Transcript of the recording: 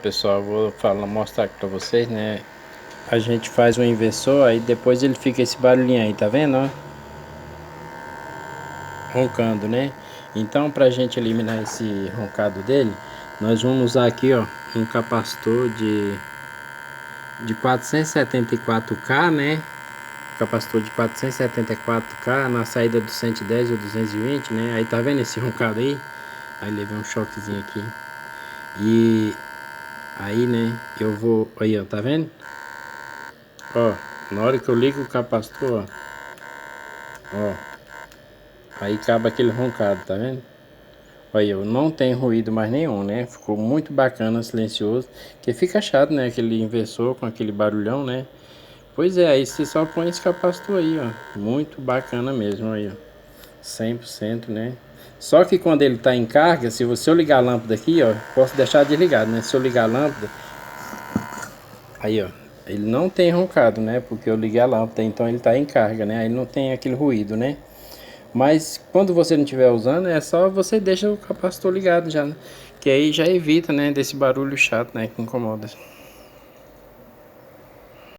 Pessoal, vou mostrar aqui pra vocês, né? A gente faz um inversor, aí depois ele fica esse barulhinho aí, tá vendo, ó? Roncando, né? Então, pra gente eliminar esse roncado dele, nós vamos usar aqui, ó, um capacitor de 474K, né? Capacitor de 474K na saída do 110 ou 220, né? Aí tá vendo esse roncado aí? Aí levei um choquezinho aqui. E aí, né, eu vou... Aí, ó, tá vendo? Ó, na hora que eu ligo o capacitor, ó, aí acaba aquele roncado, tá vendo? Olha, eu não tem ruído mais nenhum, né? Ficou muito bacana, silencioso. Que fica chato, né? Aquele inversor com aquele barulhão, né? Pois é, aí você só põe esse capacitor aí, ó. Muito bacana mesmo, aí, ó. 100%, né? Só que quando ele tá em carga, se eu ligar a lâmpada aqui, ó, posso deixar desligado, né? Se eu ligar a lâmpada, aí, ó, ele não tem roncado, né? Porque eu liguei a lâmpada, então ele tá em carga, né? Aí não tem aquele ruído, né? Mas quando você não estiver usando, é só você deixa o capacitor ligado já, né? Que aí já evita, né, desse barulho chato, né, que incomoda.